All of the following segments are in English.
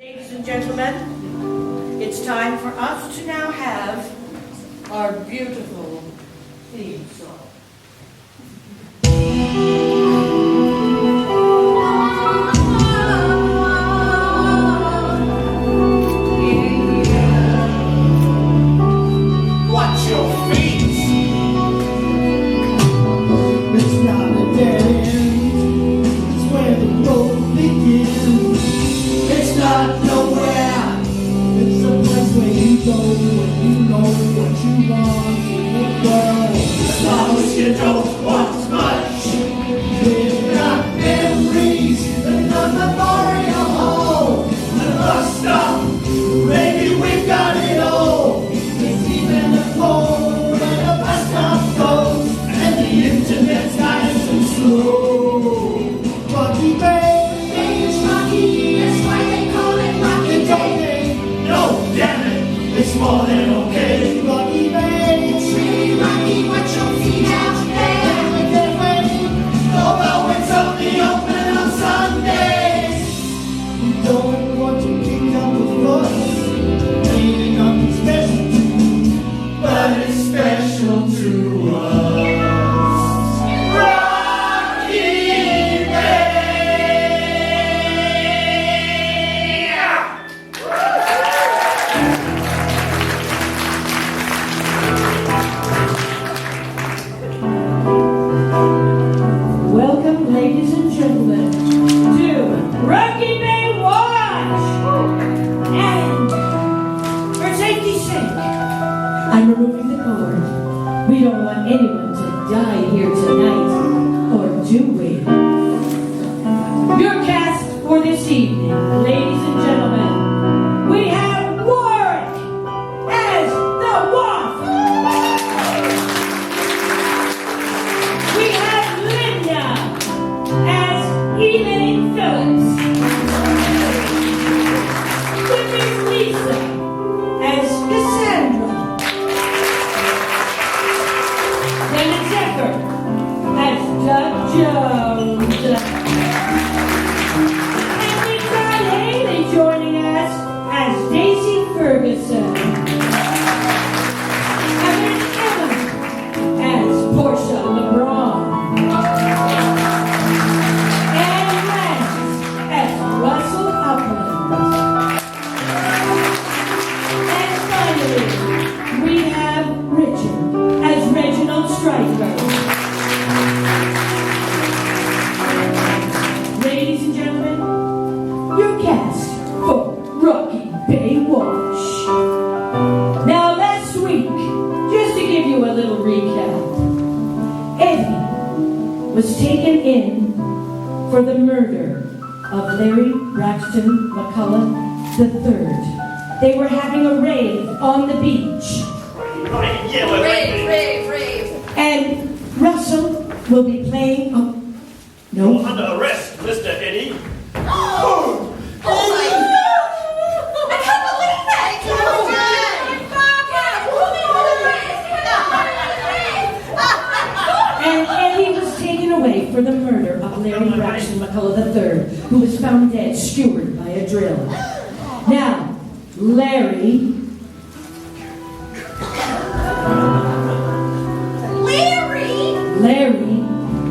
Ladies and gentlemen, it's time for us to now have our beautiful theme song. Watch your feet. It's not a dead end, it's where the road begins. It's not nowhere, it's a place where you go when you know what you want in the world. As long as you don't want much. We've got memories in the memorial hall. The bus stop, maybe we've got it all. It's even the phone where the bus stop goes, And the internet's nice and slow. Rocky Bay, It's Rocky, that's why they call it Rocky Bay. No, damn it, it's more than okay. Rocky Bay, It's really rocky, watch your feet out there. Although it's only open on Sundays. we don't want to kick up the fuss. Ain't nothing special to But it's special to us. Rocky Bay. Welcome, ladies and gentlemen, to Rocky Bay Watch! And for safety's sake, I'm removing the cord. We don't want anyone to die here tonight, or do we? Your cast for this evening, ladies and gentlemen, we have Warwick as the Wasp. We have Linda as Elaine Phillips. With Miss Lisa as Cassandra. Dennis Decker as Doug Jones. And we've got Haley joining us as Daisy Ferguson. And there's Emma as Portia LeBron. And Lance as Russell Upland. And finally, we have Richard as Reginald Stryker. Ladies and gentlemen, your cast for Rocky Bay Watch. Now last week, just to give you a little recap, Eddie was taken in for the murder of Larry Braxton McCullough III. They were having a rave on the beach, Rave. and Russell will be playing. No. Under arrest, Mr. Eddie. Oh my God! I can't believe that! And Eddie was taken away for the murder of Larry Braxton McCullough III, who was found dead, skewered by a drill. Now, Larry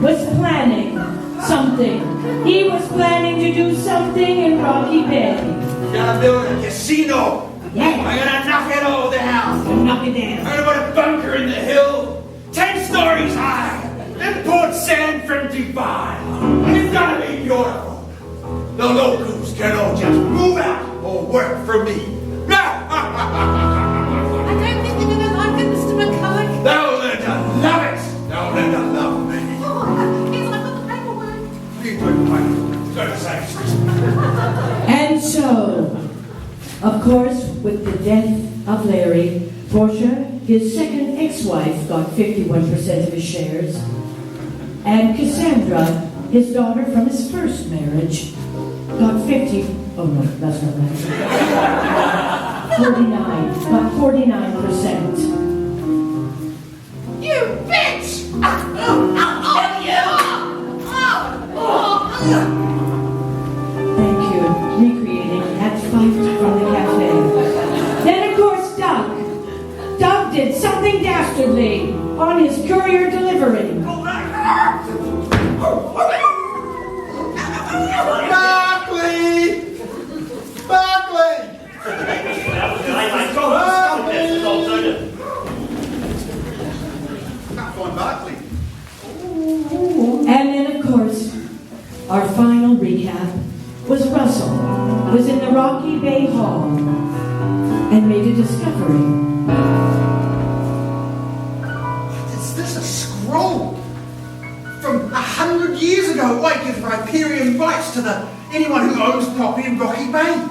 was planning something. He was planning to do something in Rocky Bay. We're gonna build a casino. Yeah, We're gonna knock it all down. knock it down. We're gonna put a bunker in the hill, 10 stories high. Import sand from Dubai. It's gonna be beautiful. The locals can all just move out or work for me. I don't think they're gonna like it, Mr. McCullough. They'll learn to love it. They'll learn to love me. Oh, here's like the paperwork. Please put my gotta say. And so, of course, with the death of Larry, Portia, his second ex-wife, got 51% of his shares. And Cassandra, his daughter from his first marriage, got 50. Oh no, that's not right. 49%. You bitch! I'll kill you! Thank you. Recreating that fifed from the cafe. Then, of course, Doug. Doug did something dastardly on his courier delivery. Barkley! Barkley! Can't find Barkley. And then, of course, our final recap was Russell was in the Rocky Bay Hall and made a discovery. Is this a scroll? From 100 years ago, it gives riparian rights to anyone who owns property in Rocky Bay.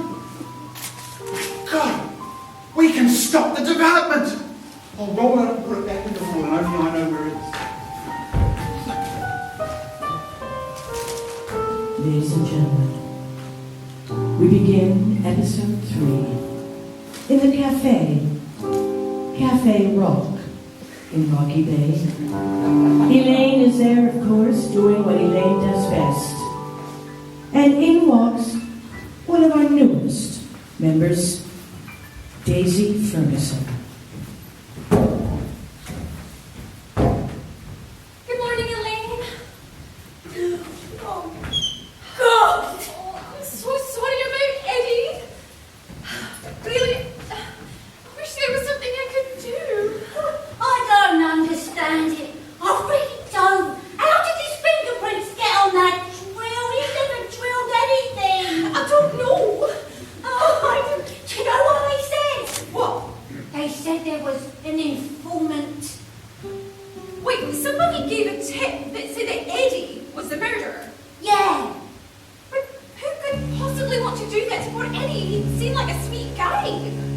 God, we can stop the development. I'll roll it and put it back in the wall, and only I know where it is. Ladies and gentlemen, we begin episode 3 in the Cafe Rock in Rocky Bay. Elaine is there, of course, doing what Elaine does best. And in walks one of our newest members, Daisy Ferguson. Good morning, Elaine. Oh, God. I'm so sorry about Eddie. Really, I wish there was something I could do. I don't understand it. I really don't. How did his fingerprints get on that drill? He never drilled anything. I don't know. Oh, do you know what they said? What? They said there was an informant. Wait, somebody gave a tip that said that Eddie was the murderer. Yeah. But who could possibly want to do that to poor Eddie? He seemed like a sweet guy.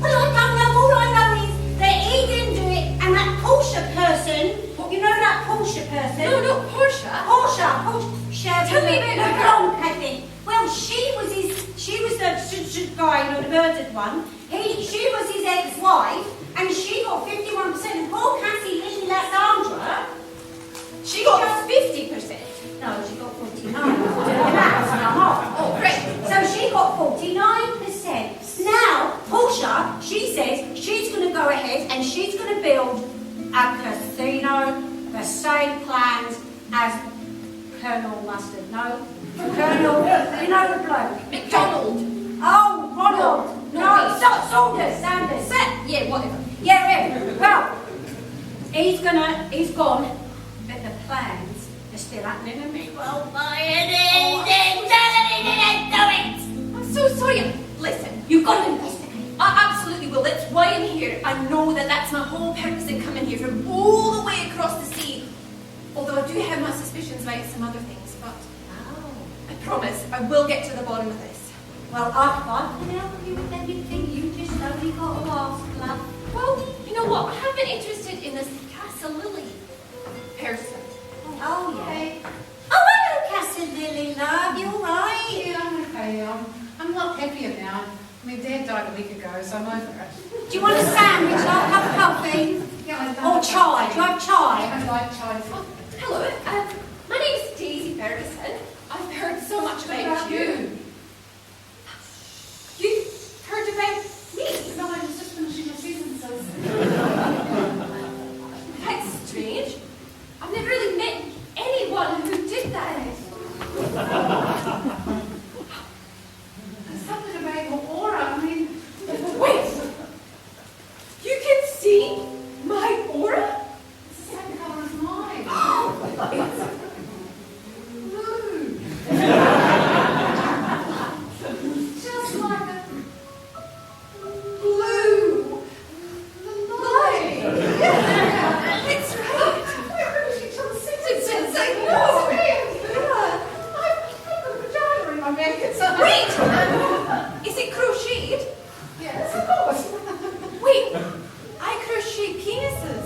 Well, I don't know. All I know is that he didn't do it, and that Porsche person. You know that Porsche person? No, not Portia. Porsche. Tell me about the her. blonde, I think. Well, she was the guy, the murdered one. She was his ex-wife, and she got 51%. And poor Cassie Lily Lassandra, She got 50%. no, she got 49. Oh, great. So she got 49%. Now, Portia, she says she's going to go ahead and she's going to build a casino, the same plans as Colonel Mustard. No? Colonel, you know the bloke? McDonald. Oh, Ronald. No, Sanders. Yeah, whatever. Yeah. Well, he's gone, but the plans are still happening and he won't buy anything. Do it. I'm so sorry. Listen, You've got to investigate. I absolutely will. That's why I'm here. I know that that's my whole purpose in coming here from all the way across the sea. Although I do have my suspicions about some other things, but I promise I will get to the bottom of this. Well, I can help you with everything. You just only got to ask, love. Well, you know what? I have been interested in this Casa Lily person. Oh, yeah. Oh, hello, Cassie Lily, love. You all right? Yeah, I'm okay. I'm a lot happier now. I mean, Dad died a week ago, so I'm over it. Do you want a sandwich, love? Cup of coffee? Yeah, I Or chai? Do you have chai? I like chai. Hello, my name is Daisy Ferguson. I've heard so much What about about you. You've heard about me? No, I was just finishing my sentences. That's strange. I've never really met anyone who did that. There's something about your aura. I mean, Wait! You can see my aura? it's the same colour as mine. It's Blue. Just like a blue light. It's right. We're finishing each other's sentences. I know. I've got a vagina in my mouth. Wait! Is it crocheted? Yes, of course. Wait, I crochet penises.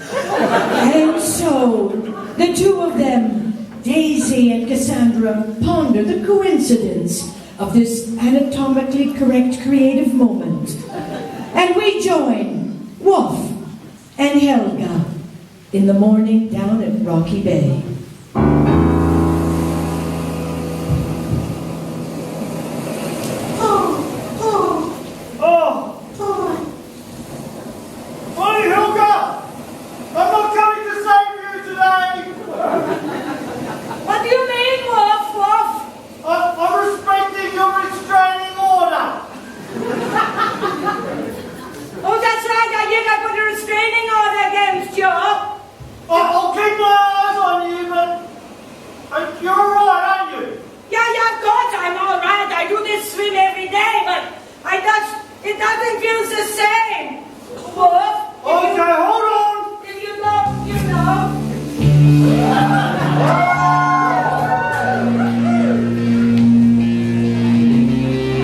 And so, the two of them, Daisy and Cassandra, ponder the coincidence of this anatomically correct creative moment. And we join Wolf and Helga in the morning down at Rocky Bay.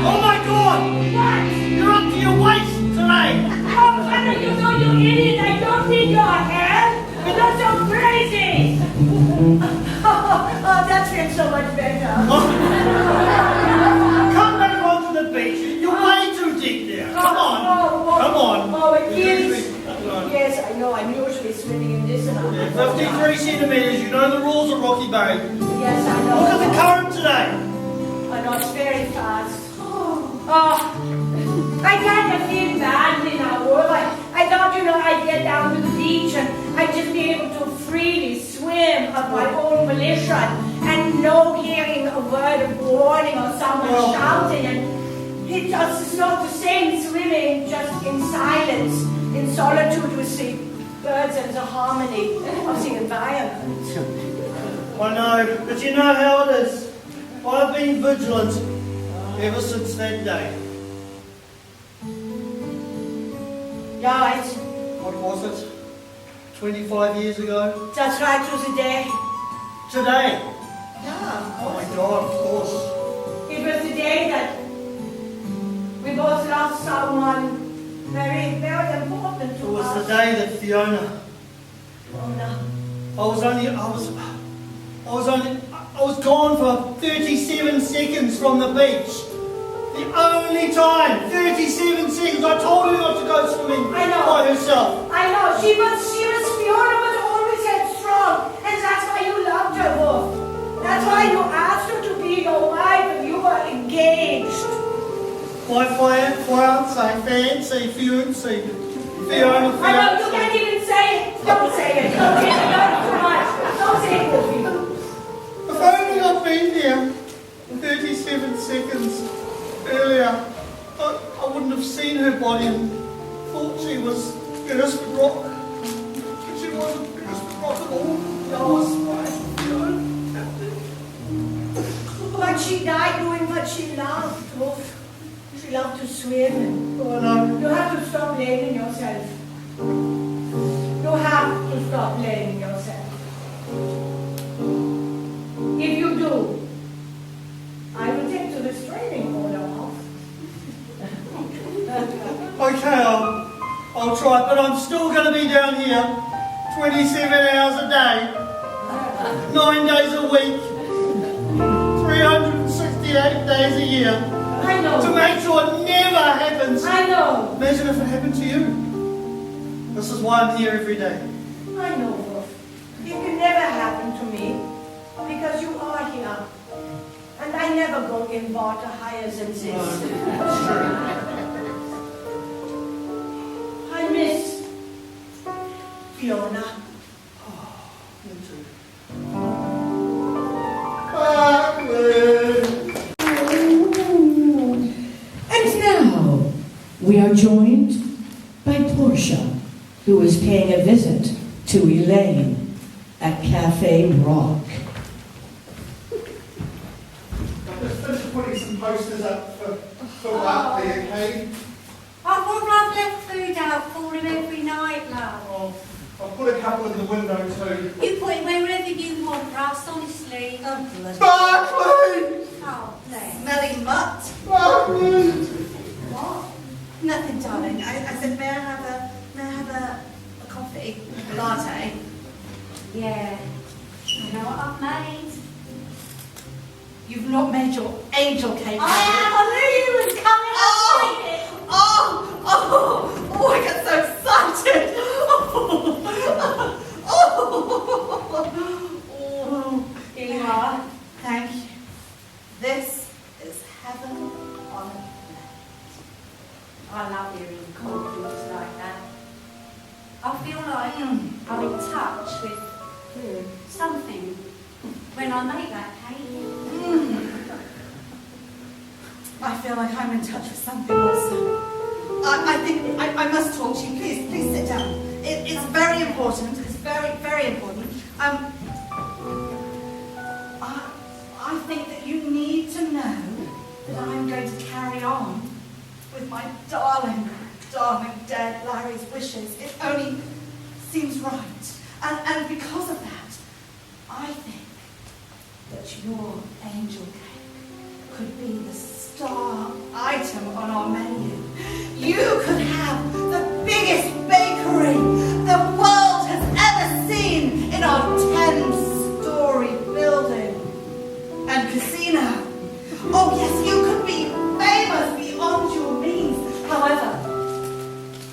Oh my God! What? You're up to your waist today! Oh, Father, you idiot! I don't need your hand! You're not so crazy! Oh, that feels so much better. Come back onto the beach. You're way too deep there. Come on. Come on. Oh, it is. Yes, I know. I'm usually swimming in this amount. 53 centimetres. You know the rules of Rocky Bay. Yes, I know. Look at the current today. I know, it's very fast. Oh, I kind of feel badly now, Wolf. I thought, I'd get down to the beach and I'd just be able to freely swim of my own volition and no hearing a word of warning or someone shouting. And it just is not the same swimming just in silence, in solitude with the birds and the harmony of the environment. I know, but you know how it is. I've been vigilant ever since that day. Right, What was it? 25 years ago? that's right, it was a day. Today. Yeah, Oh my God, of course. it was the day that we both lost someone very, very important to It was us. the day that Fiona. Oh, no. I was gone for 37 seconds from the beach. The only time, 37 seconds. I told her not to go swimming I know. by herself. I know, Fiona was always headstrong, and that's why you loved her, Wolf. That's why you asked her to be your wife and you were engaged. My fiance, Fiona. I know, you can't even say it. Don't say it. Don't say it. Don't too much. Don't say it, Wolfie. If only I'd been there 37 seconds earlier, I wouldn't have seen her body and thought she was biggest rock. She wasn't biggest rock at all. But she died doing what she loved, Wolf. She loved to swim. Oh no. You have to stop blaming yourself. You have to stop blaming yourself. If you do, I will take the restraining order off. Okay, I'll try, but I'm still going to be down here 27 hours a day, 9 days a week, 368 days a year, I know. to make sure it never happens. I know. Imagine if it happened to you. This is why I'm here every day. I know, Wolf. It can never happen to me because you are here. And I never go in water higher than this. That's true. I miss Fiona. Me too. And now we are joined by Portia, who is paying a visit to Elaine at Cafe Rock. I've just finished putting some posters up for Rugby, okay? I thought I've left food out for him every night, love. Oh, I'll put a couple in the window too. You put it wherever you want, Russ, honestly. Barclay! Oh, bless. Smelly mutt. Barclay! What? Nothing, darling. I said, may I have a coffee, a latte? Yeah. You know what I've made? You've not made your angel cake. I am. I knew you was coming. Oh, I get so excited. Here you are. Thank you. This is heaven on earth. I love hearing compliments like that. I feel like I'm in touch with something when I make that cake. I feel like I'm in touch with something also. I think I must talk to you. Please sit down. It's very important. It's very, very important. I think that you need to know that I'm going to carry on with my darling dead Larry's wishes. It only seems right. And because of that, your angel cake could be the star item on our menu. You could have the biggest bakery the world has ever seen in our 10-story building and casino. Oh yes, you could be famous beyond your means. However,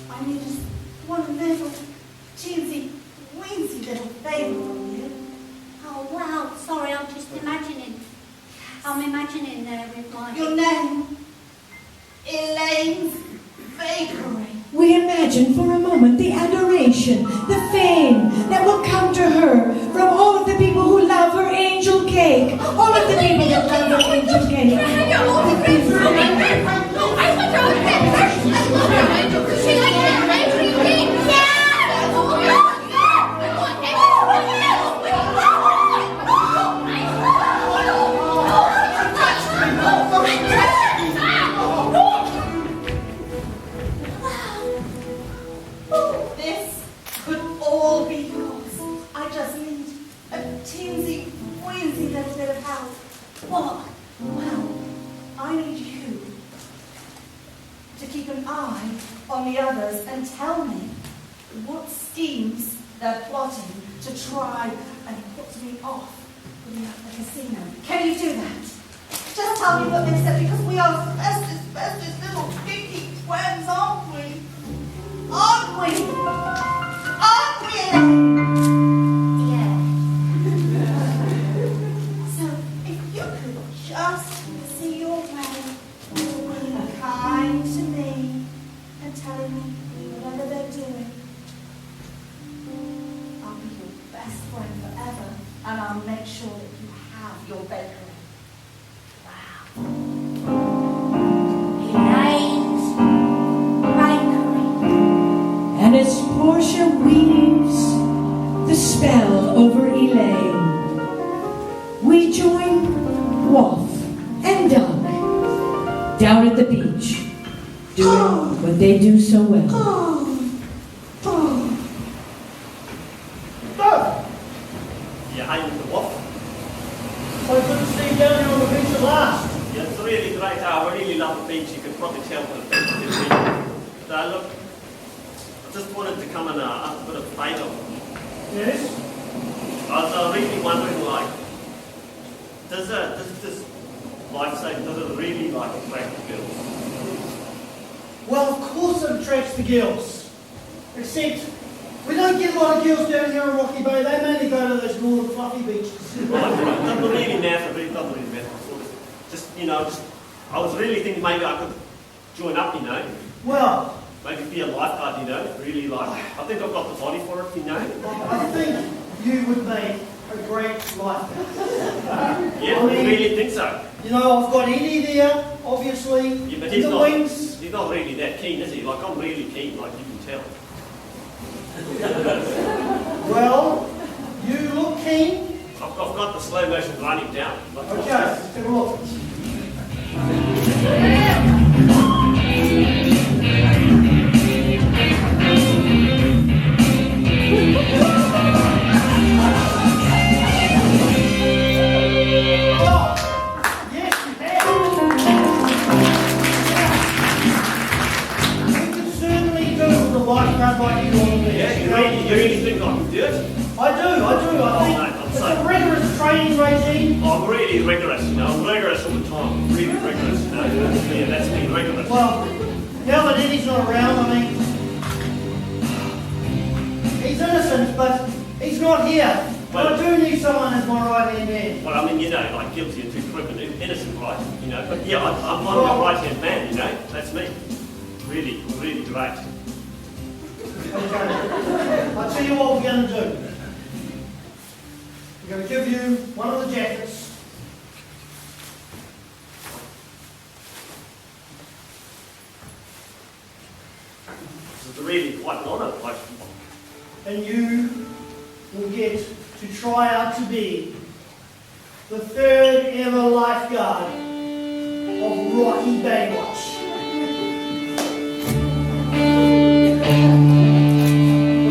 I need just one little teensy weensy little favor from you. Oh, wow, sorry, I'm just imagining. I'm imagining with my... Your name, Elaine's Bakery. We imagine for a moment the adoration, the fame that will come to her from all of the people who love her angel cake. All of the people that love her angel cake. I want your angel cake. She likes that angel cake. This could all be yours. I just need a teensy weensy little bit of help. What? Well, I need you to keep an eye on the others and tell me what schemes they're plotting to try and put me off with the casino. Can you do that? Just tell me what they said, because we are bestest little kinky friends, aren't we? Aren't we? Aren't we? Yeah. So, if you could just see your way to being kind to me and telling me whatever they're doing, I'll be your best friend forever, and I'll make sure that you have your bakery. Elaine's Bakery. And as Portia weaves the spell over Elaine, we join Wolf and Doug down at the beach, doing what they do so well. Yeah, hey, Mr. Wolf. So good to see you down here on the beach at last. Yeah, it's really great. I really love the beach. You can probably tell from the beach. Look, I just wanted to come and ask a bit of a favour. Yes? I was really wondering, like, does this lifesaving, does it really, like, attract the girls? Well, of course it attracts the girls. Except, we don't get a lot of girls down here in Rocky Bay. They mainly go to those northern fluffy beaches. Right, not really now, so really, not really now. I was really thinking maybe I could join up, Well, maybe be a lifeguard, really, like, I think I've got the body for it, I think you would make a great lifeguard. Yeah, I I mean, really think so. You know, I've got Eddie there, obviously. Yeah, but in the wings. he's not really that keen, is he? Like, I'm really keen, like you can tell. Well, you look keen. I've got the slow motion running down. Like, Okay, let's take a look. Oh, yes, you have. We can certainly do with a lifeguard like you on the beach. Yeah, you really think I can do it? I do. I think mate, I'm it's a sorry. rigorous training regime. I'm really rigorous, I'm rigorous all the time. Really rigorous, Yeah, that's me, rigorous. Well, now that Eddie's not around, I mean, he's innocent, but he's not here. But I do need someone as my right-hand man. Well, I mean, like guilty until proven innocent, right? But yeah, I'm your right-hand man, That's me. Really, really great. Okay. I'll tell you what we're going to do. We're going to give you one of the jackets. This is really quite an honour, like. And you will get to try out to be the third ever lifeguard of Rocky Baywatch.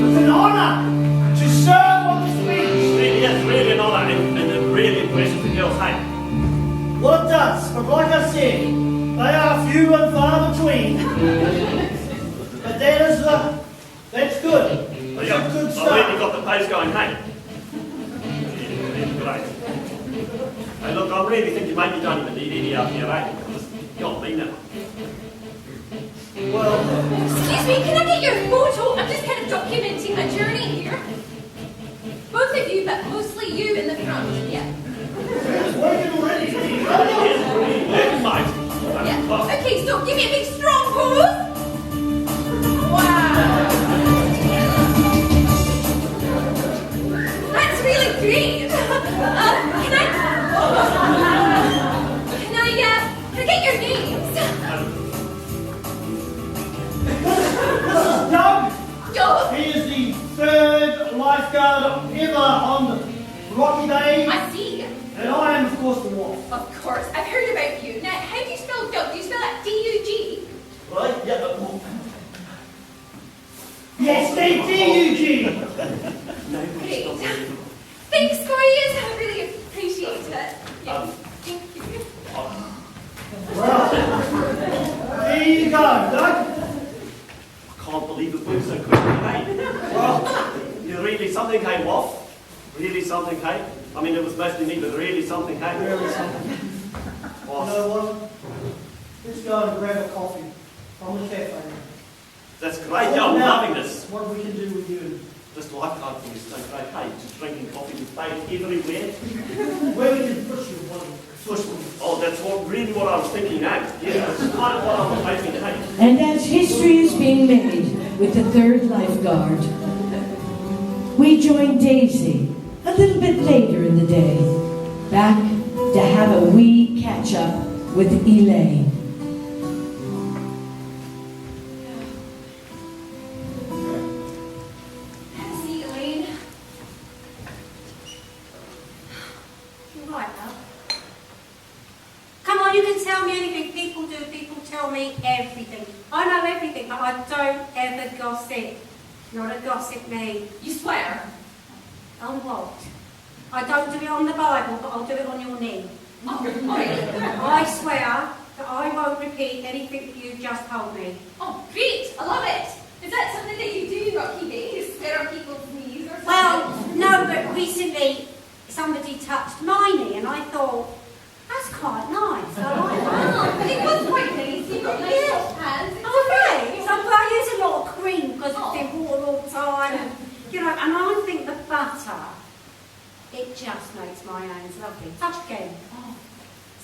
It's an honour to serve on this beach. Really, it's really an honour, and it really impresses the girls. Hey, but like I said, they are few and far between. But that's good. That's a good I've start. really got the pace going, hey? Yeah, great. Hey, look, I really think you maybe don't even need any up here, eh? Just got me now. Well, Excuse me, can I get your photo? I'm just kind of documenting my journey here. Both of you, but mostly you in the front. Yeah. it's working already. Yeah, mate. Yeah. Okay, so give me a big strong pose. Wow. That's really great. Can I get your names? This is Doug. Doug. He is the third lifeguard ever on Rocky Bay. I see. And I am, of course, the one. Of course, I've heard about you. Now, how do you spell Doug? Do you spell that D-U-G? Right? Yeah. Yes, D-U-G. Great. Thanks, guys. I really appreciate it. Yeah. Thank you. Well, there you go, Doug. I can't believe it worked so quickly, hey? Well, you really something came off. Really something, hey? I mean, it was mostly me, but really something, hey? Really something. You know what? Let's go and grab a coffee from the cafe. That's great, yeah, I'm loving this. What we can do with you. This lifeguard thing is so great, hey? Just drinking coffee with faith everywhere. Where we can push you, one. Oh, that's what I was thinking, hey? Yeah, that's kind of what I was hoping, hey? And as history is being made with the third lifeguard, we join Daisy a little bit later in the day, back to have a wee catch-up with Elaine. See, Elaine. You're right now. Come on, you can tell me anything. People do. People tell me everything. I know everything, but I don't ever gossip. Not a gossip me. You swear? On what? I don't do it on the Bible, but I'll do it on your knee. Oh, alright. I swear that I won't repeat anything you just told me. Oh, great. I love it. Is that something that you do, Rocky Bay? You swear on people's knees or something? Well, no, but recently somebody touched my knee and I thought, that's quite nice. I like that. Oh, it was quite nice. You've got nice soft hands. It's Okay, so I use a lot of cream because Oh. it's in water all the time, and and I think the butter, it just makes my hands lovely. Touch again. Oh.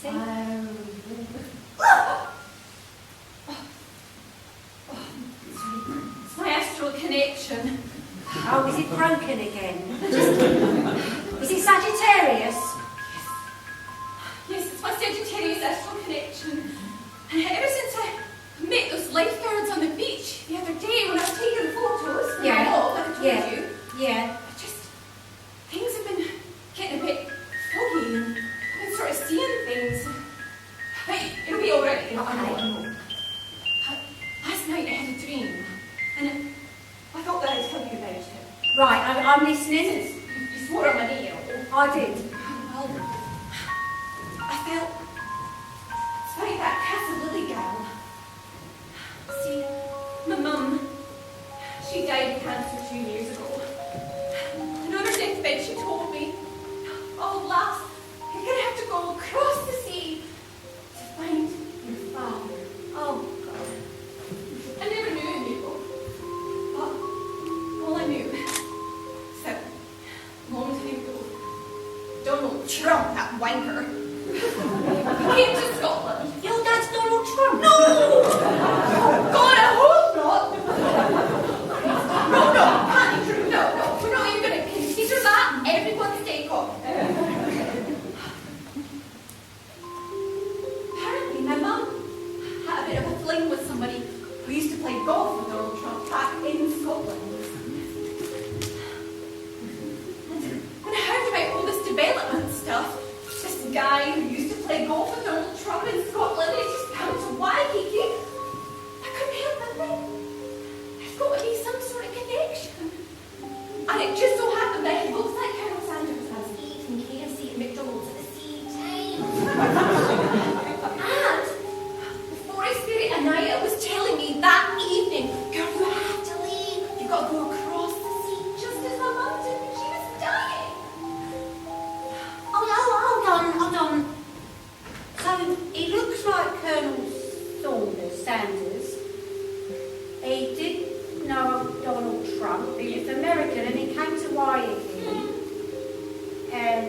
See? It's my astral connection. Oh, is it broken again? Is it Sagittarius? Yes, it's my Sagittarius astral connection. And ever since I met those lifeguards on the beach the other day when I was taking photos for my blog, like I told Yeah. you, Yeah. things have been getting a bit foggy and I've been sort of seeing things. But it'll be alright, I know. Last night I had a dream and I thought that I'd tell you about it. Right, I'm listening. Since you swore on my nail. I did. Well, I felt it's like that Casa Lily gal. See, my mum, she died of cancer 2 years ago. And on her deathbed she told me, oh lass, you're going to have to go across the sea to find your father. Oh, God. I never knew him before, but all I knew is that a long time ago, Donald Trump, that wanker, came to Scotland. Your dad's Donald Trump? No! God, I hope not! No, can't be true. No, we're not even going to consider that. Everyone stay calm. Apparently, my mum had a bit of a fling with somebody who used to play golf with Donald Trump back in Scotland. And when I heard about all this development stuff, this guy who used to play golf with Donald Trump in Scotland, it just sounds wacky.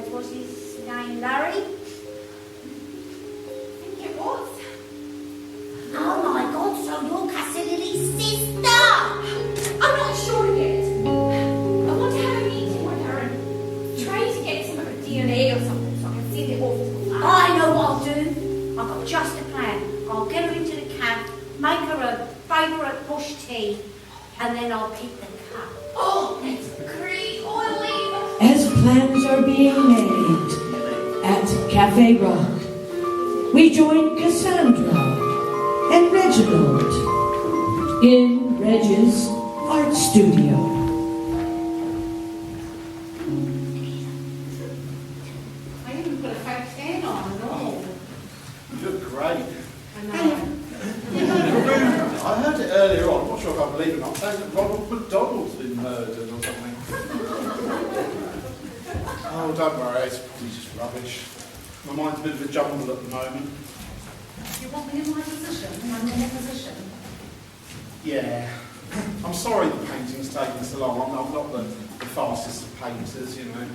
what's his name, Larry? I think it was. Oh my God, so you're Cassini's sister! I'm not sure yet. I want to have a meeting with her and try to get some of her DNA or something so I can send it off to the lab. I know what I'll do. I've got just a plan. I'll get her into the cab, make her a favourite bush tea, and then I'll keep the cup. Oh, that's great. Oh, I leave. As plans are being made at Cafe Rock, we join Cassandra and Reginald in Reg's art studio. I even put a fake tan on and all. You look great. I know. I heard it earlier on, I'm not sure if I believe it or not, saying that Ronald McDonald's been murdered or something. Oh, don't worry, it's probably just rubbish. My mind's a bit of a jumble at the moment. You want me in my position? I'm in a position. Yeah. I'm sorry the painting's taken so long. I'm not the fastest of painters, you know.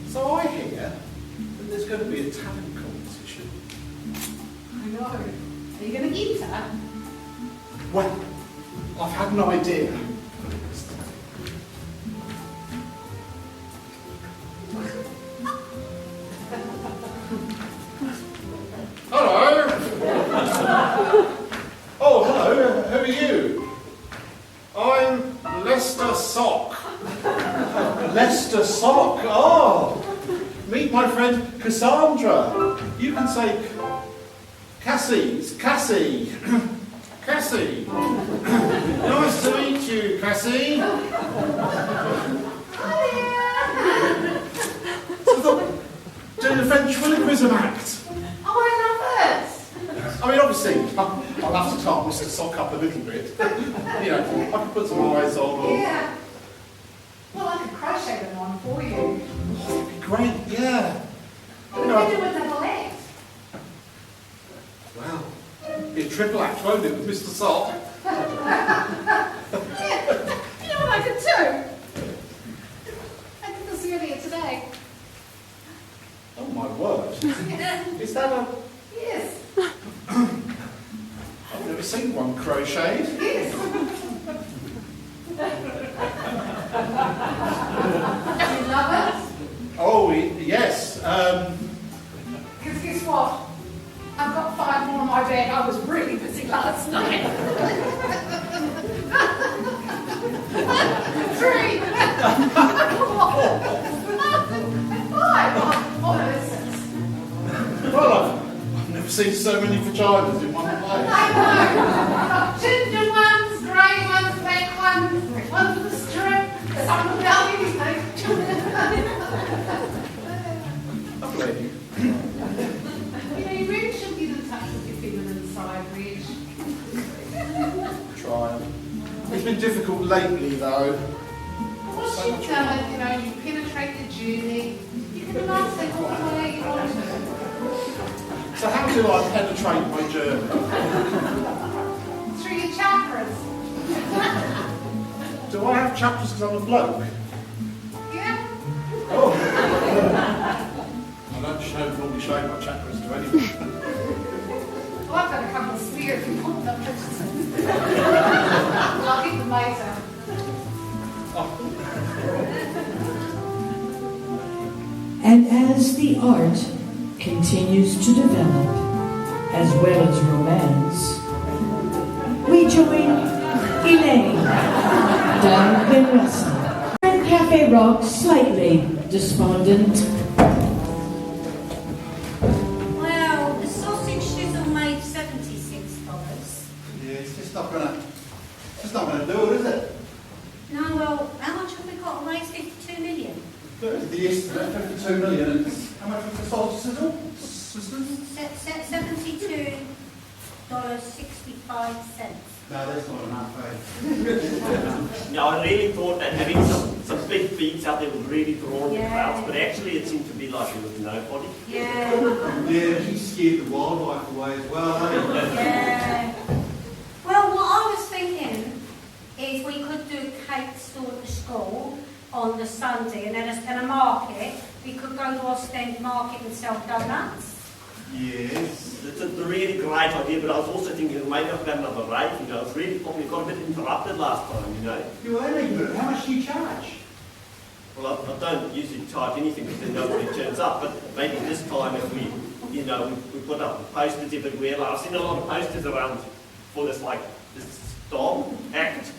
So I hear that there's going to be a talent competition. I know. Are you going to enter? Well, I've had an idea. Hello. Oh, hello. Who are you? I'm Lester Sock. Lester Sock. Oh, meet my friend Cassandra. You can say Cassie. It's Cassie. Cassie. Nice to meet you, Cassie. So doing a ventriloquism act. Oh, I love it. I mean, obviously, I'll have to tart Mr. Sock up a little bit. You know, I can put some eyes on. Or... Yeah. Well, I could crochet them on for you. Oh, that'd be great, yeah. We You know, could do a double act. wow. Be a triple act, won't it, with Mr. Sock? Yeah. You know what I could do? I did this earlier today. Oh, my word. Is that a... Yes. I've never seen one crocheted. Yes. You love it? Oh, yes. Because guess what? I've got 5 more in my bag. I was really busy last night. 3. 5. Oh, no, it's 6. Well, I've never seen so many vaginas in one place. I know. I've got ginger ones, grey ones, black ones, one with a strip, some with bellies. Lovely. You know, you really should get in touch with your feminine side, Reg. Trying. It's been difficult lately, though. Once you've done it, you know, you penetrate the journey, you can last it all the way you want to. So how do I penetrate my journey? Through your chakras. Do I have chakras because I'm a bloke? Yeah? Oh. I don't normally show my chakras to anyone. Well, I've got a couple of spheres if you want them. I'll get them later. And as the art continues to develop, as well as romance, we join Elaine, Doug and Russell, and Cafe Rock slightly despondent. Well, the sausage sizzle made $76. Yeah, it's just not gonna do it, is it? No, well, how much have we got to raise? 52 million? The estimate, 52 million. And how much was the sausage sizzle? $72.65. No, that's not enough, eh? Yeah, I really thought that having some big beats out there would really draw the Yeah. crowds, but actually it seemed to be like there was nobody. Yeah, Yeah, he scared the wildlife away as well, eh? yeah. Well, what I was thinking is we could do cake store at the school on the Sunday, and then and a market. We could go to Ostend Market and sell donuts. Yes. It's a really great idea, but I was also thinking maybe I could have another rave, you know. It's really probably got a bit interrupted last time, you know. You were only good. How much do you charge? Well, I don't usually charge anything because then nobody turns up, but maybe this time if we, you know, we put up posters everywhere. Like, I've seen a lot of posters around for this, like, this dog act.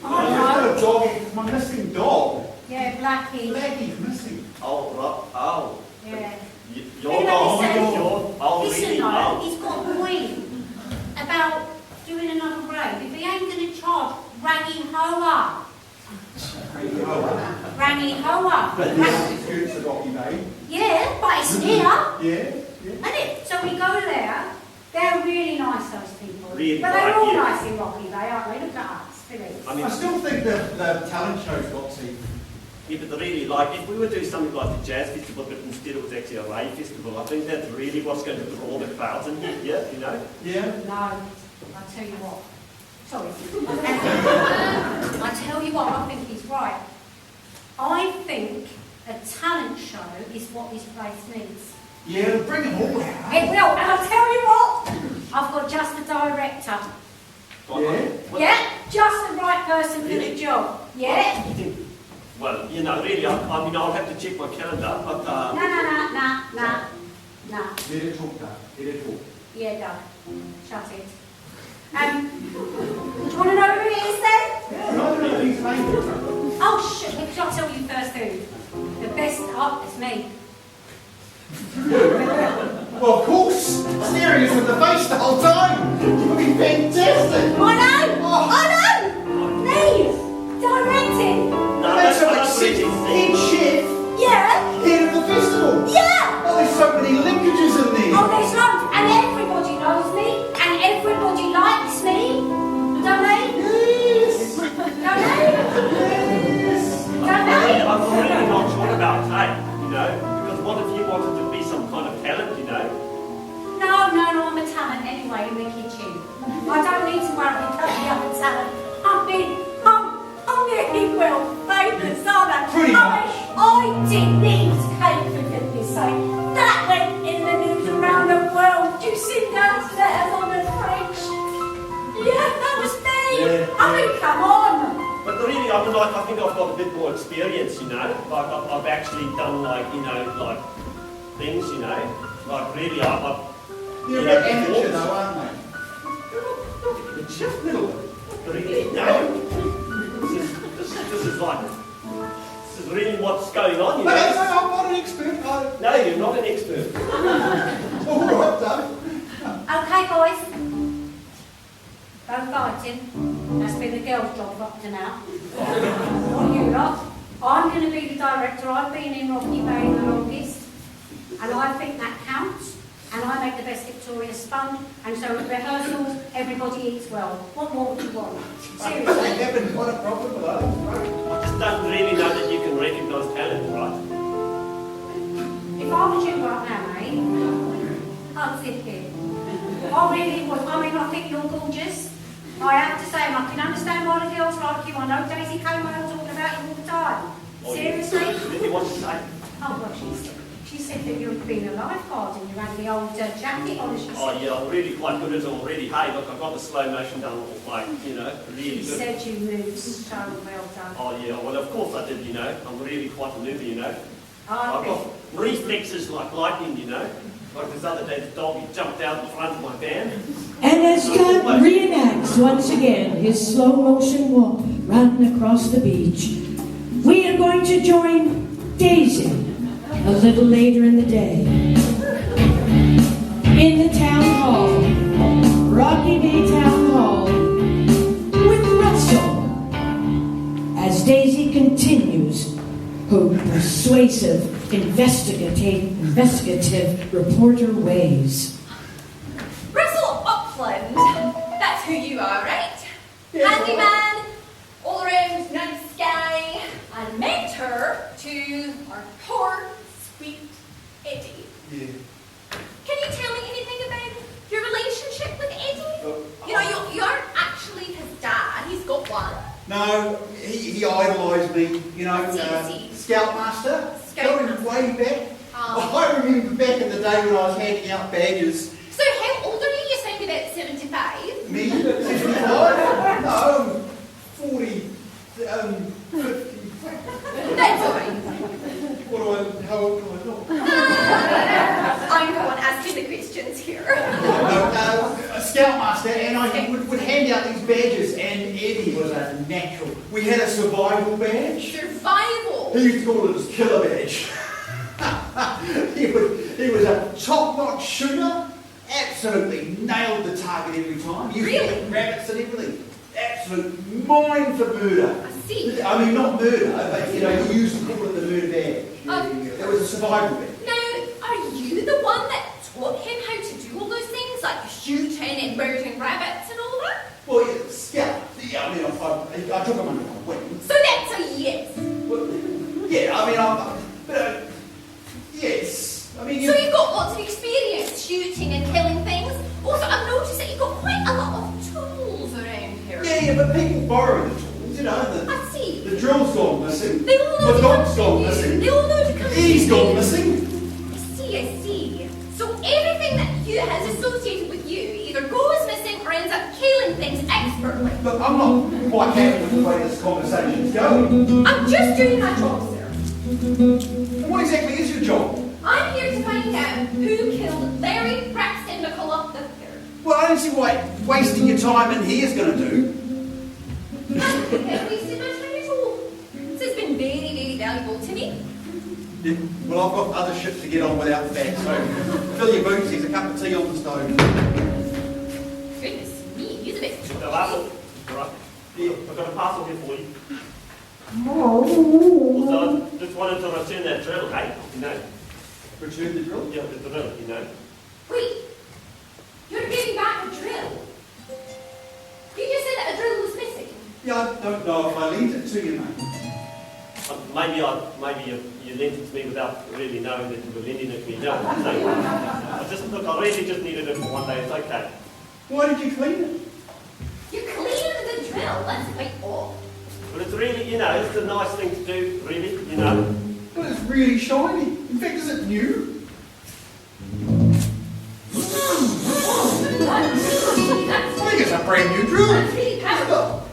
Oh, I've got a dog. It's my missing dog. Yeah, Blackie. Blackie's missing. Oh, right. Oh. Yeah. Your You know, dog. listen. Really? Listen, Oh. he's got a point about doing another rave. If he ain't going to charge, Raggy Hoa. Raggy Hoa. But this is good to Rocky Bay. Yeah, but it's here. Yeah, yeah. Isn't it? So we go there. They're really nice, those people. Really but they're right, all yeah. nice in Rocky Bay, aren't they? Look at us, Phillies. I mean, I still think the talent show's got to. yeah, but really, like, if we were doing something like the jazz festival, but instead it was actually a rave festival, I think that's really what's going to draw the crowds in here, yeah, you know? Yeah. No, I tell you what. Sorry. I tell you what, I think he's right. I think a talent show is what this place needs. Yeah, bring them all out. It will, and I'll tell you what, I've got just the director. Yeah. Yeah, just the right person for the job. Yeah? You think, well, you know, really, I mean, I'll have to check my calendar, but, No. Let it talk, Doug. Let it talk. Yeah, Doug. Shut it. Do you want to know who it is then? Yeah, not really. He's famous. Oh, shit, I'll tell you first who. The best, it's me. Well, of course. Staring us in the face the whole time. You'll be fantastic. I know! Me! Directing! no, That's that's like not six really head chef, Yeah! head of the festival. Yeah! Oh, there's so many linkages in there. Oh, there's loads, and everybody knows me, and everybody likes me. Don't they? Yes. Don't they? Yes. Don't they? I'm really not sure about tape, you know, because what if you wanted to be some kind of talent, you know? No, I'm a talent anyway in the kitchen. I don't need to worry about the other talent. I'm really well famous, aren't I? Pretty much. I didn't need cake for goodness sake. That went in the news around the world. Do you see those letters on the fridge? Yeah, that was me. Yeah, I mean, come on. But really, I mean, like, I think I've got a bit more experience, you know? Like, I've actually done, like, you know, like, things, you know? Like, really, I've You're you an know, amateur though, aren't they? It's just little bit. Really, no. This is like, this is really what's going on, you No, know? I'm not an expert. No, you're not an expert. All right, Doug. Okay, boys. No fighting. That's been the girls' job up to now. Not you lot. I'm going to be the director. I've been in Rocky Bay the longest. And I think that counts. And I make the best Victoria sponge. And so at rehearsals, everybody eats well. What more do you want? I Seriously. haven't got a problem with that. I just don't really know that you can recognise talent, right? If I was you right now, mate, I'd sit here. I really would. I mean, I think you're gorgeous. I have to say, and I can understand why the girls like you. I know Daisy came home talking about you all the time. Oh, Seriously? Really want to say? Oh, well, she said that you'd been a lifeguard and you had the old jacket on, she said. Oh, yeah, I'm really quite good at it already. Hey, look, I've got the slow motion done, like, you know, really She good. said you moved so well done. Oh, yeah, well, of course I did, you know. I'm really quite a mover, you know. I I've got think. reflexes like lightning, you know. Like this other day, the dog, he jumped out in front of my van. And as Doug reenacts once again his slow motion walk running across the beach, we are going to join Daisy a little later in the day. In the town hall, Rocky Bay Town Hall, with Russell, as Daisy continues her persuasive, investigative reporter ways. Russell Upland, that's who you are, right? Yes, Handyman, all around nice guy, and mentor to our poor, sweet Eddie. Yeah. Can you tell me anything about your relationship with Eddie? You know, you aren't actually his dad, he's got one. No, he he idolised me, you know, I see. Scoutmaster. Scoutmaster. Going way back. I remember back in the day when I was handing out badges. So how old are you? You sound about 75. Me? 65? No, 40, 50. That's all right. How old do I look? I'm the one asking the questions here. A Scoutmaster, and I would hand out these badges, and Eddie was a natural. We had a survival badge. Survival. He used to call it his killer badge. he was a top-notch shooter. Absolutely nailed the target every time. He used to hit rabbits and everything. Absolute mine for murder. I see. I mean, not murder, but you know, he used to call it the murder badge. It was a survival badge. Now, are you the one that taught him how to do all those things, like shooting and birding rabbits and all that? Well, yeah, Scout. Yeah, I mean, I took him under my wing. So that's a yes. Well, yeah, I mean, yes. I mean, So you've got lots of experience shooting and killing things. Also, I've noticed that you've got quite a lot of tools around here. yeah, but people borrow the tools, you know. I see. The drill's gone missing. They all know The to dog's come gone to you. missing. They all know to come to He's you. gone missing. I see. So everything that you has associated with you either goes missing or ends up killing things expertly. Look, I'm not quite happy with the way this conversation's going. I'm just doing my job, sir. What exactly is your job? I'm here to find out who killed Larry Braxton McCulloch III. Well, I don't see what wasting your time in here is going to do. I've wasted my time at all. This has been very, very valuable to me. Yeah, well, I've got other shit to get on without that, so fill your boots, there's a cup of tea on the stove. Goodness me, he's a bit The last right. Yeah. I've got a parcel here for you. So I just wanted to return that drill, hey? You know? Return the drill? Yeah, the drill, you know? Wait, you're giving back a drill? You just said that a drill was missing. Yeah, I don't know if I lent it to you, mate. Maybe you lent it to me without really knowing that you were lending it to me. No, I really just needed it for one day. It's okay. Why did you clean it? You cleaned the drill. That's quite odd. But it's really, you know, it's a nice thing to do, really, you know. But it's really shiny. In fact, is it new? That's I think it's a brand new drill. really powerful.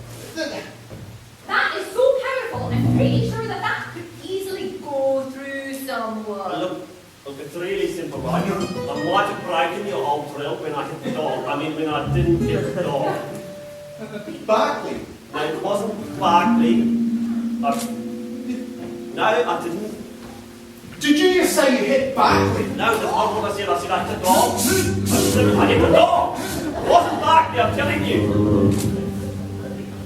That is so powerful. I'm pretty sure that could easily go through someone. Look, it's really simple, right? I might have broken your old drill when I hit the dog. I mean, when I didn't hit the dog. Barkley. No, it wasn't Barkley. No, I didn't. Did you just say you hit Barkley? No, that's not what I said. I said I hit the dog. I hit the dog. It wasn't Barkley, I'm telling you.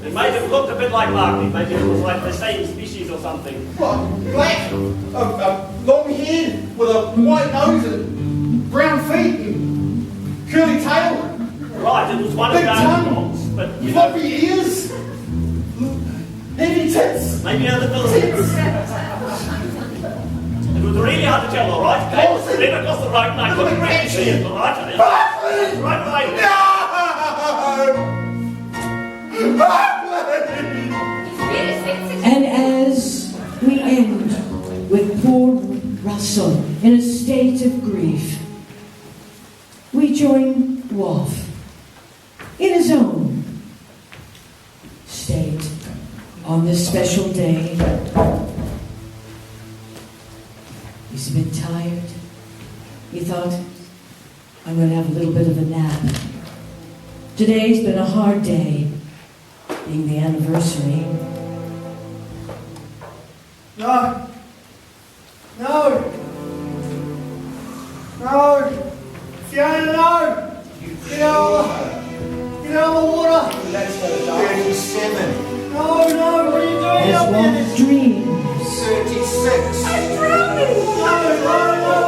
It made it look a bit like Barkley. Maybe it was like the same species or something. What? Black? Long head with a white nose and brown feet and curly tail? Right, it was one of Big those tongue. dogs. But, you know, Floppy ears? Heavy tits? maybe a little tits. It was really hard to tell, all right? Okay? Then across the road and I couldn't really see it, all right? Barkley! Right away. No! Barkley! It's very sensitive. And as we end with poor Russell in a state of grief, we join Wolf in his own state on this special day. He's a bit tired. He thought, I'm going to have a little bit of a nap. Today's been a hard day, being the anniversary. No. No. No. Fiona, no. Get out of the water. That's 37. No, what are you doing As up Wolf there? dreams, 36. No,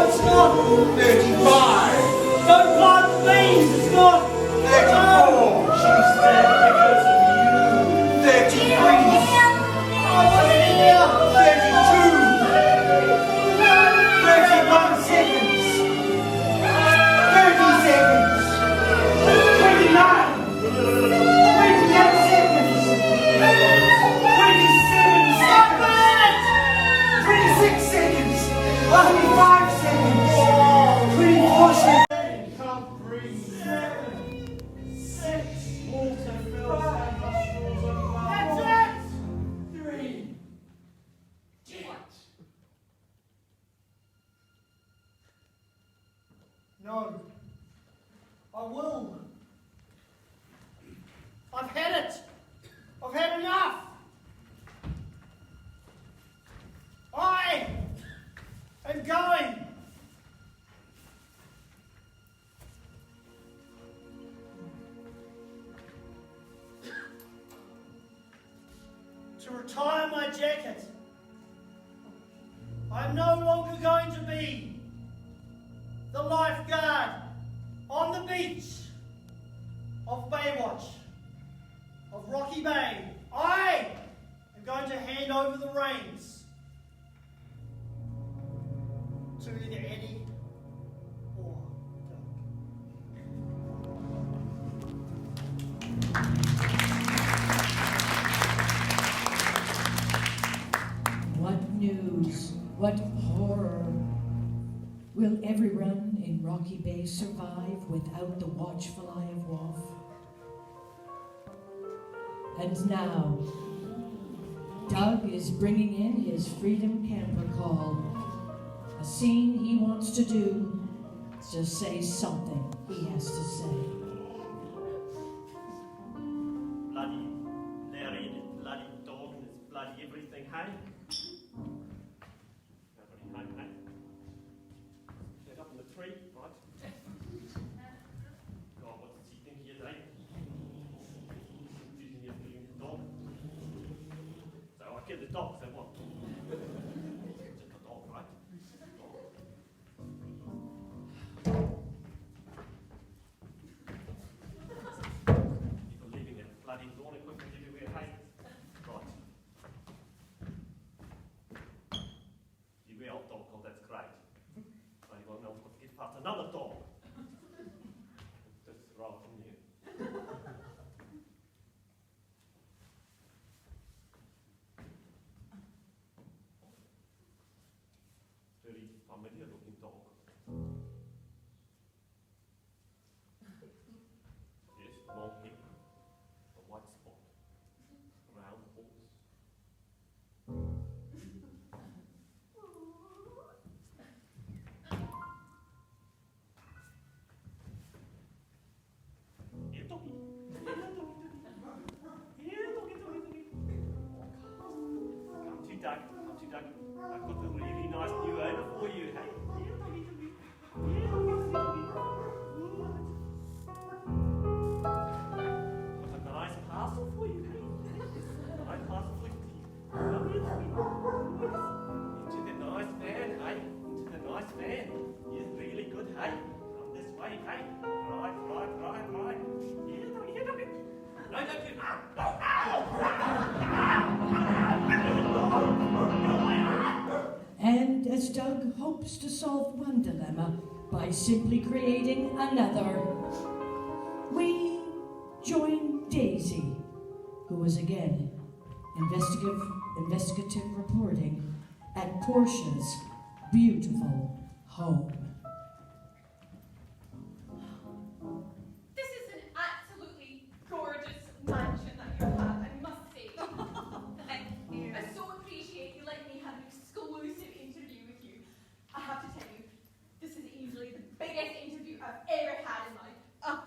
it's not. 35. Don't plant beans, it's not. 34. She's dead because of you. 33. I wasn't in here. 32. 31 seconds. 30 seconds. 29. 28 seconds. 27 we're going. To retire my jacket. I'm no longer going to be the lifeguard on the beach of Baywatch, of Rocky Bay. I am going to hand over the reins to either Eddie or Doug. What news? What horror? Will everyone in Rocky Bay survive without the watchful eye of Wolf? And now, Doug is bringing in his Freedom Camper call. A scene he wants to do, just say something he has to say. Bloody Larry and his bloody dog and his bloody everything, hey? Nobody home, hey? Get up in the tree, right? God, what does he think he is, eh? Using his million dog. So I get the dog, so what? Just a dog, right? People leaving their bloody lawn equipment everywhere, hey? Right. You wear old dog, oh, that's great. But you won't know what to get past another dog. That's right from you. Very familiar looking dog. Yes, long hair, a white spot, round horse. Here, doggy. Here, doggy. Come to Doug. I've got a really nice new owner for you, hey? Here, doggy. Here, doggy. Got a nice parcel for you, hey? Nice parcel for you. Come here, doggy. Into the nice van, hey? Into the nice van. He's really good, hey? Come this way, hey? Right. Here, doggy. No, don't you. And as Doug hopes to solve one dilemma by simply creating another, we join Daisy, who was again investigative reporting at Portia's beautiful home. This is an absolutely gorgeous mansion that you have, I must say. Thank you. I so appreciate you letting me have an exclusive interview with you. I have to tell you, this is easily the biggest interview I've ever had in my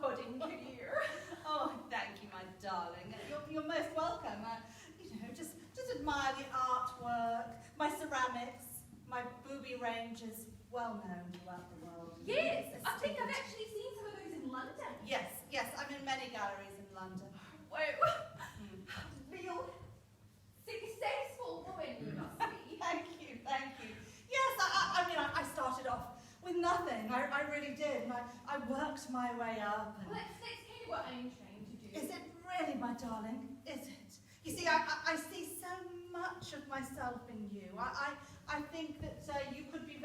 pudding career. Oh, thank you, my darling. You're most welcome. Just admire the artwork, my ceramics, my booby range is well known throughout the world. Yes, I think I've actually seen some of those in London. Yes, I'm in many galleries in London. Wow, real successful woman you must be. Thank you. Yes, I started off with nothing. I really did. And I worked my way up. And Well, that's kind of what I'm trying to do. is it really, my darling? Is it? You see, I see so much of myself in you. I think that you could be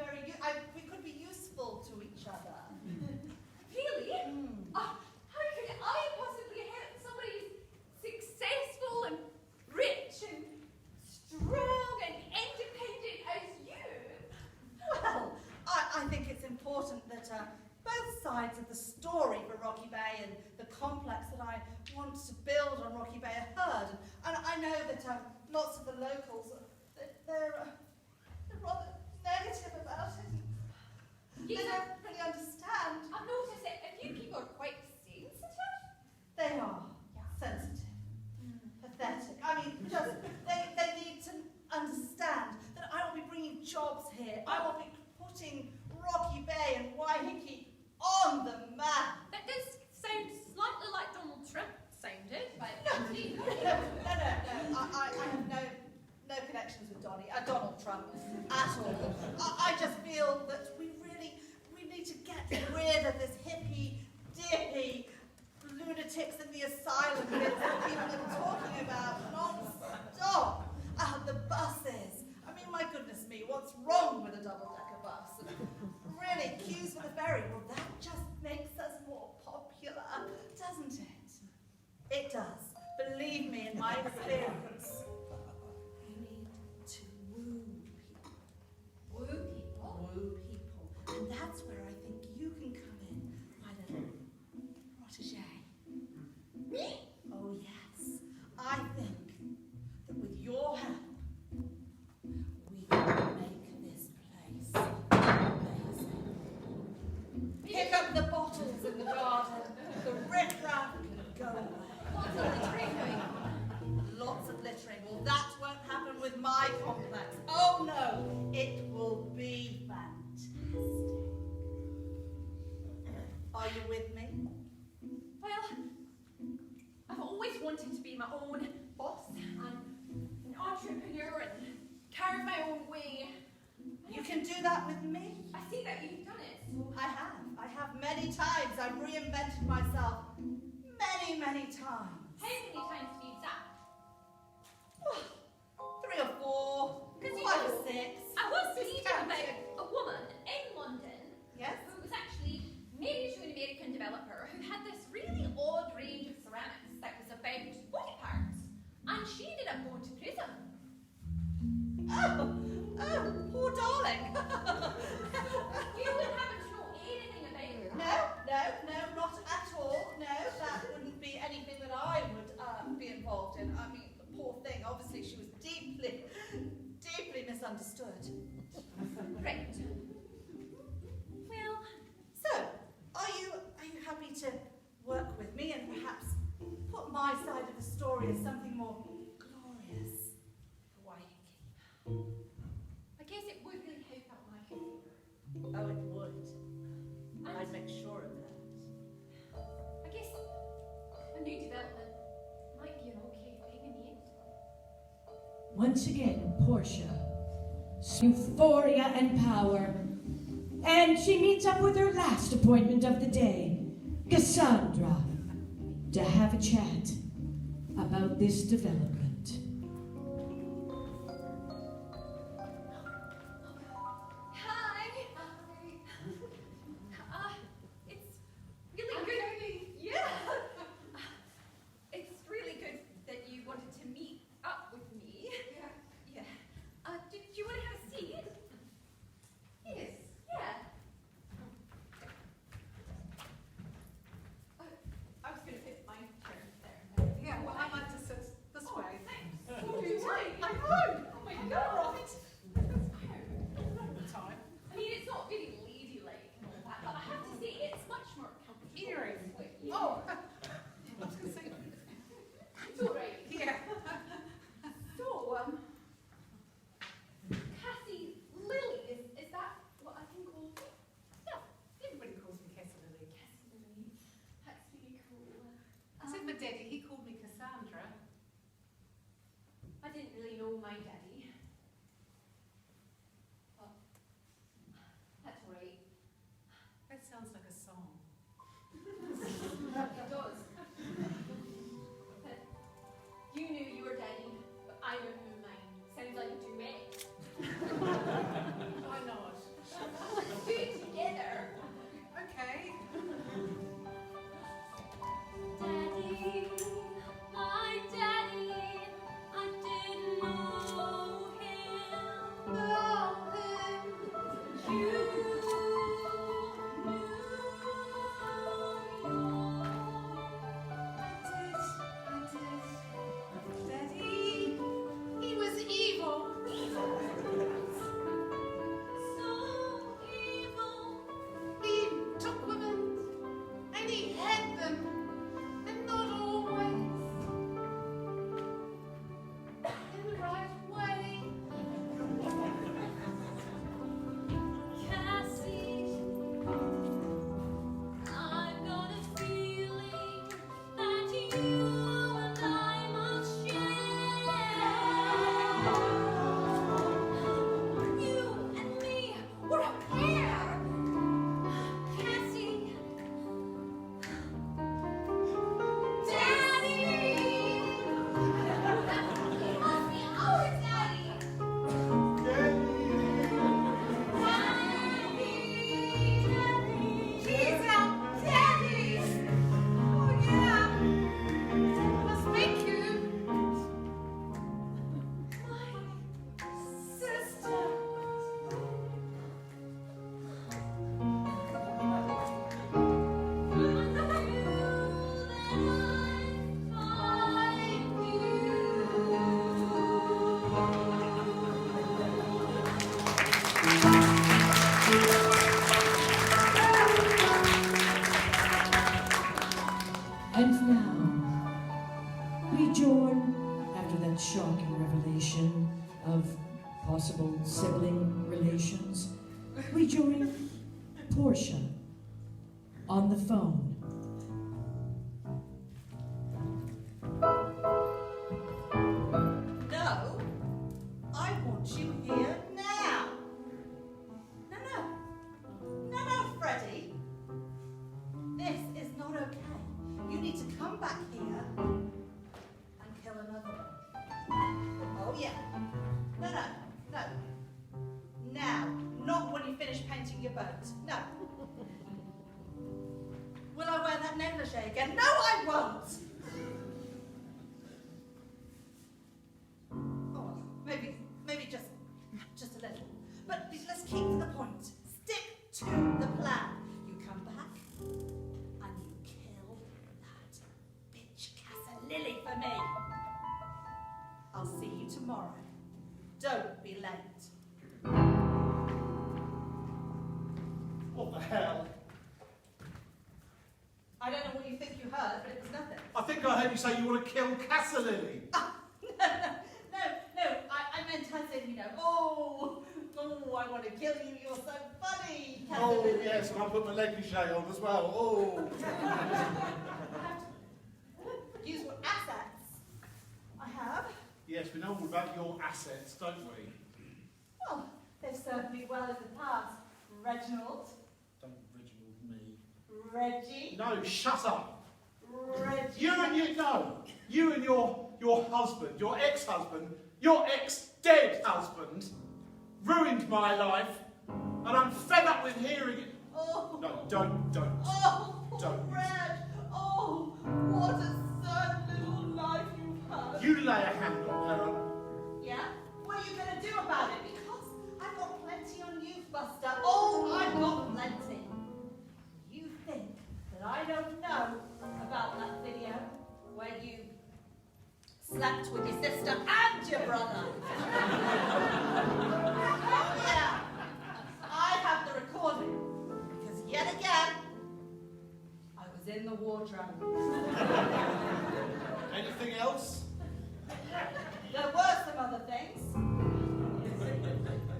we could be useful to each other. Really? How could I possibly help somebody who's successful and rich and strong and independent as you? Well, I think it's important that both sides of the story for Rocky Bay and the complex that I want to build on Rocky Bay are heard. And I know that lots of the locals, they're rather negative about it. They don't really understand. I've noticed that a few people are quite sensitive. They are sensitive, pathetic. I mean, just they need to understand that I will be bringing jobs here. I will be putting Rocky Bay and Waiheke on the map. That does sound slightly like Donald Trump sounded, but No, I have no connections with Donald Trump at all. I just feel that we need to get rid of this hippy-dippy lunatics in the asylum bits that people are talking about non-stop. The buses. I mean, my goodness me, what's wrong with a double-decker bus? Really, queues for the ferry. Well, that just makes us more popular, doesn't it? It does. Believe me, in my experience. We need to woo people. woo people. Woo people. And that's where I think you can come in, my little protege. Me? Oh, yes. I think that with your help, we can make this place amazing. Pick up the bottles in the garden. The riffraff can go away. What's all the train doing? Lots of littering. Well, that won't happen with my complex. Oh, no. It will be fantastic. Are you with me? Well, I've always wanted to be my own boss and an entrepreneur and carve my own way. You can do that with me. I see that you've done it. So I have many times. I've reinvented myself many times. how many times to be exact? 3 or 4, 'Cause you 5 know, or 6. I was Just reading counting. about a woman in London Yes? who was actually married to an American developer who had this really odd range of ceramics that was about body parts. And she ended up going to prison. Oh, poor darling. You wouldn't happen to know anything about her. No, not at all. No, that wouldn't be anything that I would be involved in. I mean, the poor thing, obviously she was deeply misunderstood. Right. Well, So, are you happy to work with me and perhaps put my side of the story as something more glorious for Waiheke? I guess it would really help out my career. Oh, it would. I'd make sure of that. I guess a new development might be an okay thing in the end. Once again, Portia, euphoria and power. And she meets up with her last appointment of the day, Cassandra, to have a chat about this development. Hi. It's really good. Yeah. It's really good that you wanted to meet up with me. Yeah. Do you want to have a seat? Yes. Yeah. I was going to put my chair there. Yeah, well, I like to sit this way. And now, we join, after that shocking revelation of possible sibling relations, we join Portia on the phone. No, I want you here now. No, Freddie. This is not okay. You need to come back here and kill another one. Oh yeah. No. Now, not when you finish painting your boat. No. Will I wear that negligee again? No, I won't. Oh, maybe just a little. But let's keep to the point. Stick to the plan. You come back and you kill that bitch Casa Lily for me. I'll see you tomorrow. Don't be late. What the hell? I don't know what you think you heard, but it was nothing. I think I heard you say you want to kill Casa Lily. No, I meant as in, oh, I want to kill you, you're so funny, Casa Oh, Lily. yes, and I put my negligee on as well. Oh. Use what assets I have. Yes, we know all about your assets, don't we? Well, they've served me well in the past. Reginald. Don't Reginald me. Reggie. No, shut up. Reggie. You and your husband, your ex-husband, your ex-dead husband, ruined my life, and I'm fed up with hearing it. Oh. No, don't. Oh, Don't. Reg. Oh, what a sad little life you've had. You lay a hand on her. Yeah? What are you going to do about it? Because I've got plenty on you, Buster. Oh, I've got plenty. You think that I don't know about that video where you slept with your sister and your brother? Oh, yeah. I have the recording. Because yet again, I was in the wardrobe. Anything else? There were some other things.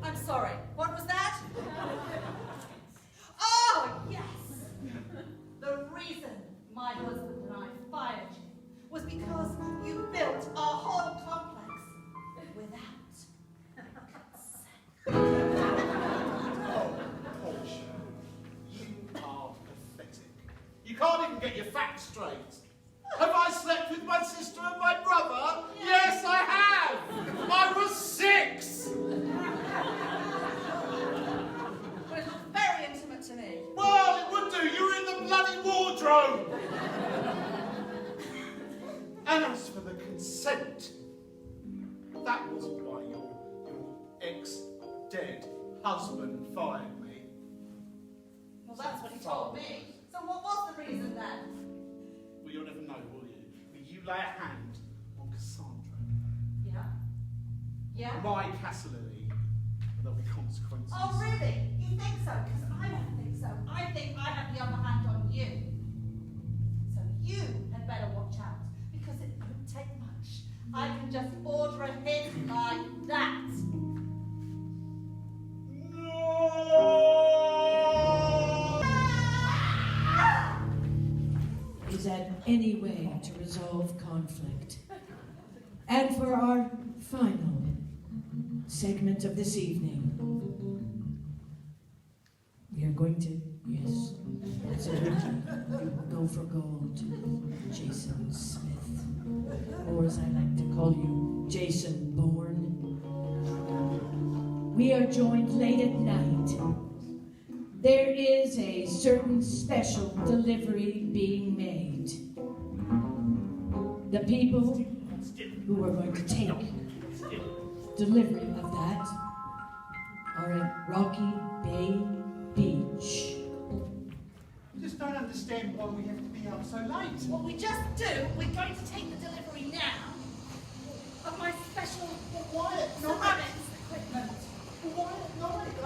I'm sorry, what was that? Oh, yes! The reason my husband and I fired you was because you built our whole complex without consent. Oh, Portia, you are pathetic. You can't even get your facts straight. Have I slept with my sister and my brother? Yes, I have! I was 6! Well, it looked very intimate to me. Well, it would do. You were in the bloody wardrobe! And as for the consent, that wasn't why your ex-dead husband fired me. Well, that's what he told me. So what was the reason then? Well, you'll never know, will you? Will you lay a hand on Cassandra? Yeah? Yeah? My Casa Lily, and there'll be consequences. Oh, really? You think so? Because I don't think so. I think I have the upper hand on you. So you had better watch out, because it won't take much. I can just order a hit like that. Is that any way to resolve conflict? And for our final segment of this evening, we are going to, yes, it's a rookie. You go for gold, Jason Smith, or as I like to call you, Jason Bourne. We are joined late at night. There is a certain special delivery being made. The people who are going to take delivery of that are at Rocky Bay Beach. I just don't understand why we have to be up so late. What we just do, we're going to take the delivery now of my special Why at night? ceramics equipment. Why at night? I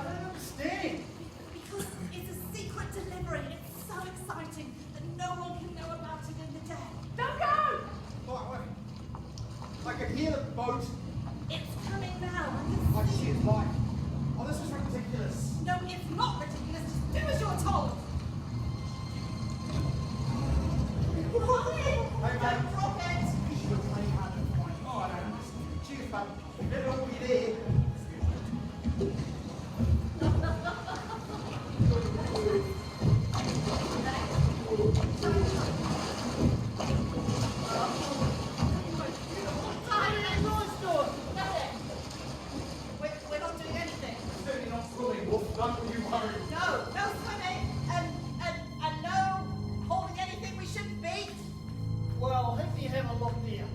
Don't you worry. No swimming, and no holding anything we shouldn't beat. Well, let me have a look there.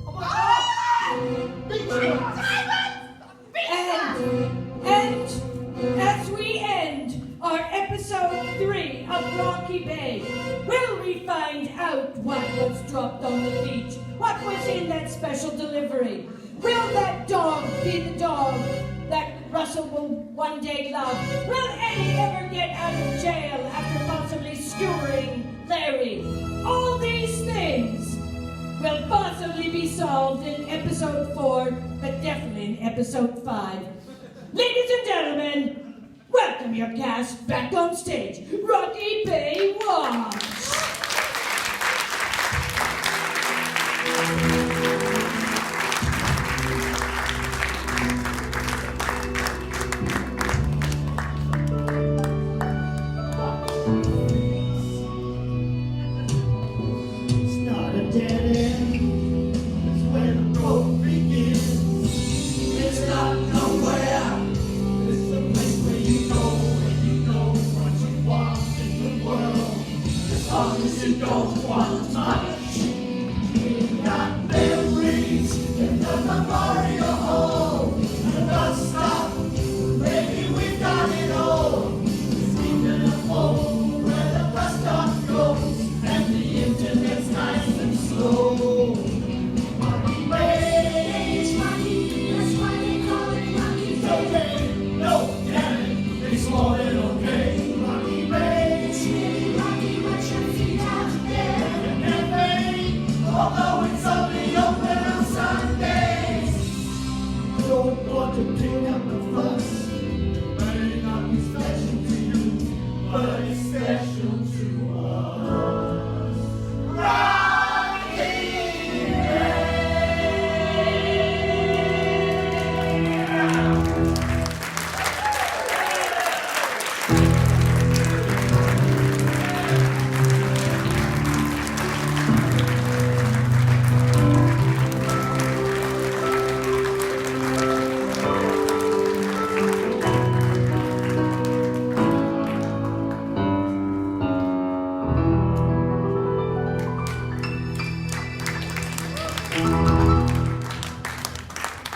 Oh my God! Beach And as we end our episode 3 of Rocky Bay, will we find out what was dropped on the beach? What was in that special delivery? Will that dog be the dog that Russell will one day love? Will Eddie ever get out of jail after possibly skewering Larry? All these things will possibly be solved in episode 4, but definitely in episode 5. Ladies and gentlemen, welcome your cast back on stage. Rocky Bay Watch. It's not a dead end. It's where the road begins. It's not nowhere. It's the place where you go when you know what you want in the world. As long as you don't want much. We got memories in the memorial home. The bus stop, maybe we've got it all. Speaking of home, where the bus stop goes, and the internet's nice and slow. Rocky Bay, it's Rocky, that's why they call it Rocky Bay. Okay, no, damn it, it's more than okay. Rocky Bay, it's really rocky, but your feet out there. And cafe, although it's only open on Sundays. Don't want to pick up the fuss. May not be special to you, but it's special to us. Rocky Bay! Thank you.